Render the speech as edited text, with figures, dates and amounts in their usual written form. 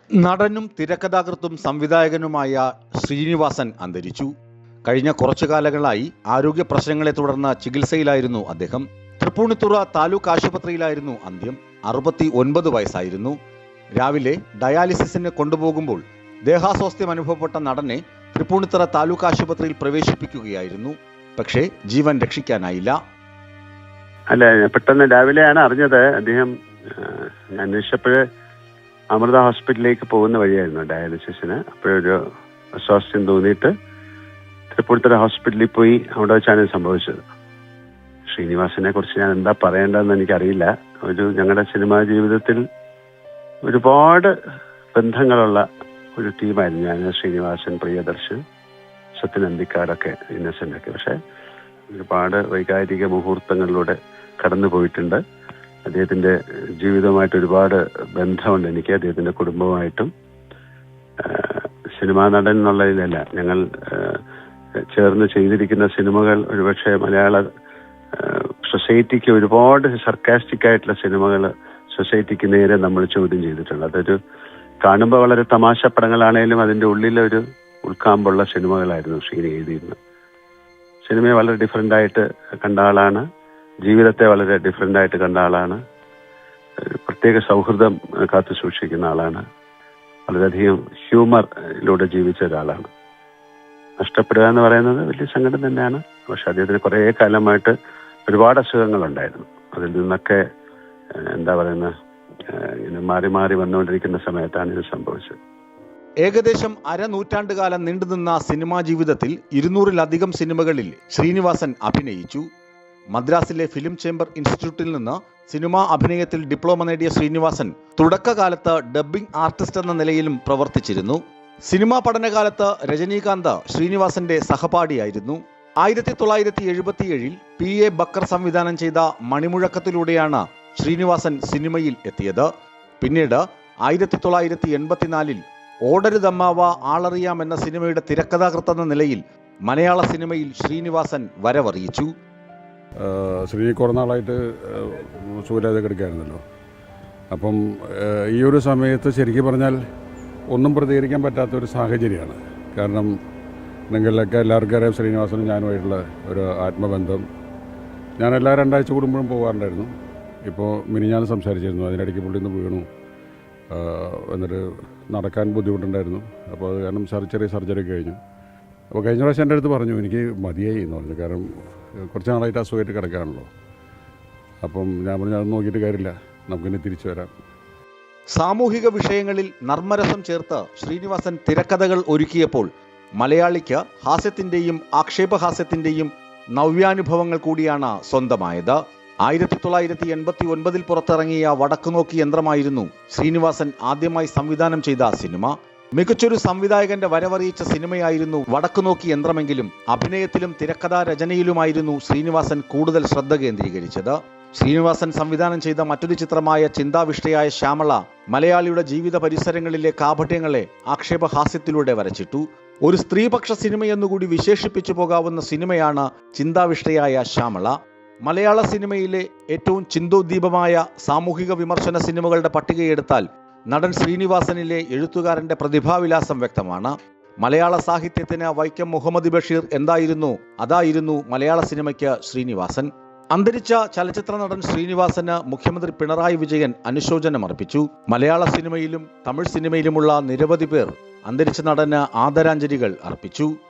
നടനും തിരക്കഥാകൃത്തും സംവിധായകനുമായ ശ്രീനിവാസൻ അന്തരിച്ചു. കഴിഞ്ഞ കുറച്ചു കാലങ്ങളായി ആരോഗ്യ പ്രശ്നങ്ങളെ തുടർന്ന് ചികിത്സയിലായിരുന്നു അദ്ദേഹം. തൃപ്പൂണിത്തുറ താലൂക്ക് ആശുപത്രിയിലായിരുന്നു അന്ത്യം. 69 വയസ്സായിരുന്നു. രാവിലെ ഡയാലിസിസിന് കൊണ്ടുപോകുമ്പോൾ ദേഹാസ്വാസ്ഥ്യം അനുഭവപ്പെട്ട നടനെ തൃപ്പൂണിത്തുറ താലൂക്ക് ആശുപത്രിയിൽ പ്രവേശിപ്പിക്കുകയായിരുന്നു. പക്ഷേ ജീവൻ രക്ഷിക്കാനായില്ല. അല്ല, പെട്ടെന്ന് രാവിലെയാണ് അറിഞ്ഞത്. അദ്ദേഹം അന്വേഷിച്ചപ്പോൾ അമൃത ഹോസ്പിറ്റലിലേക്ക് പോകുന്ന വഴിയായിരുന്നു ഡയാലിസിസിന്. അപ്പോഴൊരു അസ്വാസ്ഥ്യം തോന്നിയിട്ട് തൃപ്പൂണിത്തുറ ഹോസ്പിറ്റലിൽ പോയി. അവിടെ വെച്ചാണ് സംഭവിച്ചത്. ശ്രീനിവാസനെ കുറിച്ച് ഞാൻ എന്താ പറയേണ്ടതെന്ന് എനിക്കറിയില്ല. ഞങ്ങളുടെ സിനിമാ ജീവിതത്തിൽ ഒരുപാട് ബന്ധങ്ങളുള്ള ഒരു ടീമായിരുന്നു ഞാൻ, ശ്രീനിവാസൻ, പ്രിയദർശൻ, സത്യൻ അന്തിക്കാടൊക്കെ, ഇന്നസെന്റ് ഒക്കെ. പക്ഷെ ഒരുപാട് വൈകാരിക മുഹൂർത്തങ്ങളിലൂടെ കടന്നു പോയിട്ടുണ്ട്. അദ്ദേഹത്തിന്റെ ജീവിതവുമായിട്ട് ഒരുപാട് ബന്ധമുണ്ട് എനിക്ക്, അദ്ദേഹത്തിന്റെ കുടുംബവുമായിട്ടും. സിനിമാ നടൻ എന്നുള്ളതിലല്ല, ഞങ്ങൾ ചേർന്ന് ചെയ്തിരിക്കുന്ന സിനിമകൾ ഒരുപക്ഷെ മലയാള സൊസൈറ്റിക്ക് ഒരുപാട് സർക്കാസ്റ്റിക് ആയിട്ടുള്ള സിനിമകൾ സൊസൈറ്റിക്ക് നേരെ നമ്മൾ ചോദ്യം ചെയ്തിട്ടുണ്ട്. അതൊരു കാണുമ്പോൾ വളരെ തമാശ പടങ്ങളാണേലും അതിൻ്റെ ഉള്ളിലൊരു ഉൾക്കാമ്പുള്ള സിനിമകളായിരുന്നു ശ്രീനി എഴുതിയിരുന്നത്. സിനിമയെ വളരെ ഡിഫറെൻ്റ് ആയിട്ട് കണ്ട ആളാണ്. ജീവിതത്തെ വളരെ ഡിഫറെൻ്റ് ആയിട്ട് കണ്ട ആളാണ്. പ്രത്യേക സൗഹൃദം കാത്തു സൂക്ഷിക്കുന്ന ആളാണ്. വളരെയധികം ഹ്യൂമറിലൂടെ ജീവിച്ച ഒരാളാണ്. നഷ്ടപ്പെടുക എന്ന് പറയുന്നത് വലിയ സങ്കടം തന്നെയാണ്. പക്ഷെ അദ്ദേഹത്തിന് കുറേ കാലമായിട്ട് ഒരുപാട് അസുഖങ്ങളുണ്ടായിരുന്നു. അതിൽ നിന്നൊക്കെ എന്താ പറയുന്ന ഇങ്ങനെ മാറി മാറി വന്നുകൊണ്ടിരിക്കുന്ന സമയത്താണ് ഇത് സംഭവിച്ചത്. ഏകദേശം അരനൂറ്റാണ്ടുകാലം നീണ്ടുനിന്ന സിനിമാ ജീവിതത്തിൽ 200-ലധികം സിനിമകളിൽ ശ്രീനിവാസൻ അഭിനയിച്ചു. മദ്രാസിലെ ഫിലിം ചേംബർ ഇൻസ്റ്റിറ്റ്യൂട്ടിൽ നിന്ന് സിനിമാ അഭിനയത്തിൽ ഡിപ്ലോമ നേടിയ ശ്രീനിവാസൻ തുടക്കകാലത്ത് ഡബ്ബിംഗ് ആർട്ടിസ്റ്റ് എന്ന നിലയിലും പ്രവർത്തിച്ചിരുന്നു. സിനിമാ പഠനകാലത്ത് രജനീകാന്ത് ശ്രീനിവാസന്റെ സഹപാഠിയായിരുന്നു. 1977 P.A. ബക്കർ സംവിധാനം ചെയ്ത മണിമുഴക്കത്തിലൂടെയാണ് ശ്രീനിവാസൻ സിനിമയിൽ എത്തിയത്. പിന്നീട് 1984 ഓടരുതമ്മാവ ആളറിയാം എന്ന സിനിമയുടെ തിരക്കഥാകൃത്ത് എന്ന നിലയിൽ മലയാള സിനിമയിൽ ശ്രീനിവാസൻ വരവറിയിച്ചു. ശ്രീ കുറേ നാളായിട്ട് സൂര്യാതെ കിടക്കുകയായിരുന്നല്ലോ. അപ്പം ഈ ഒരു സമയത്ത് ശരിക്കും പറഞ്ഞാൽ ഒന്നും പ്രതികരിക്കാൻ പറ്റാത്തൊരു സാഹചര്യമാണ്. കാരണം നിങ്ങളിലൊക്കെ എല്ലാവർക്കും അറിയാം ശ്രീനിവാസനും ഞാനുമായിട്ടുള്ള ഒരു ആത്മബന്ധം. ഞാൻ എല്ലാ 2 ആഴ്ച കൂടുമ്പോഴും പോകാറുണ്ടായിരുന്നു. ഇപ്പോൾ മിനിഞ്ഞാൻ സംസാരിച്ചിരുന്നു. അതിനിടയ്ക്ക് പുള്ളി ഒന്ന് വീണു. എന്നിട്ട് നടക്കാൻ ബുദ്ധിമുട്ടുണ്ടായിരുന്നു. അപ്പോൾ അത് കാരണം ചെറിയ സർജറി കഴിഞ്ഞു. അപ്പോൾ കഴിഞ്ഞ പ്രാവശ്യം എൻ്റെ അടുത്ത് പറഞ്ഞു എനിക്ക് മതിയായി എന്ന് പറഞ്ഞു. കാരണം കുറച്ച് നാളായിട്ട് അസുഖമായിട്ട് കിടക്കുകയാണല്ലോ. അപ്പം ഞാൻ പറഞ്ഞു അത് നോക്കിയിട്ട് കാര്യമില്ല, നമുക്കിനി തിരിച്ചു വരാം. സാമൂഹിക വിഷയങ്ങളിൽ നർമ്മരസം ചേർത്ത് ശ്രീനിവാസൻ തിരക്കഥകൾ ഒരുക്കിയപ്പോൾ മലയാളിക്ക് ഹാസ്യത്തിൻ്റെയും ആക്ഷേപഹാസ്യത്തിൻ്റെയും നവ്യാനുഭവങ്ങൾ കൂടിയാണ് സ്വന്തമായത്. 1989 പുറത്തിറങ്ങിയ വടക്കുനോക്കി യന്ത്രമായിരുന്നു ശ്രീനിവാസൻ ആദ്യമായി സംവിധാനം ചെയ്ത സിനിമ. മികച്ചൊരു സംവിധായകന്റെ വരവറിയിച്ച സിനിമയായിരുന്നു വടക്കുനോക്കി യന്ത്രമെങ്കിലും അഭിനയത്തിലും തിരക്കഥാ രചനയിലുമായിരുന്നു ശ്രീനിവാസൻ കൂടുതൽ ശ്രദ്ധ കേന്ദ്രീകരിച്ചത്. ശ്രീനിവാസൻ സംവിധാനം ചെയ്ത മറ്റൊരു ചിത്രമായ ചിന്താവിഷ്ടയായ ശ്യാമള മലയാളിയുടെ ജീവിത പരിസരങ്ങളിലെ കാപട്യങ്ങളെ ആക്ഷേപഹാസ്യത്തിലൂടെ വരച്ചിട്ടു. ഒരു സ്ത്രീപക്ഷ സിനിമയെന്നുകൂടി വിശേഷിപ്പിച്ചു പോകാവുന്ന സിനിമയാണ് ചിന്താവിഷ്ടയായ ശ്യാമള. മലയാള സിനിമയിലെ ഏറ്റവും ചിന്തോദ്ദീപമായ സാമൂഹിക വിമർശന സിനിമകളുടെ പട്ടികയെടുത്താൽ നടൻ ശ്രീനിവാസനിലെ എഴുത്തുകാരന്റെ പ്രതിഭാവിലാസം വ്യക്തമാണ്. മലയാള സാഹിത്യത്തിന് വൈക്കം മുഹമ്മദ് ബഷീർ എന്തായിരുന്നു, അതായിരുന്നു മലയാള സിനിമയ്ക്ക് ശ്രീനിവാസൻ. അന്തരിച്ച ചലച്ചിത്ര നടൻ ശ്രീനിവാസന് മുഖ്യമന്ത്രി പിണറായി വിജയൻ അനുശോചനം അർപ്പിച്ചു. മലയാള സിനിമയിലും തമിഴ് സിനിമയിലുമുള്ള നിരവധി പേർ അന്തരിച്ച നടന് ആദരാഞ്ജലികൾ അർപ്പിച്ചു.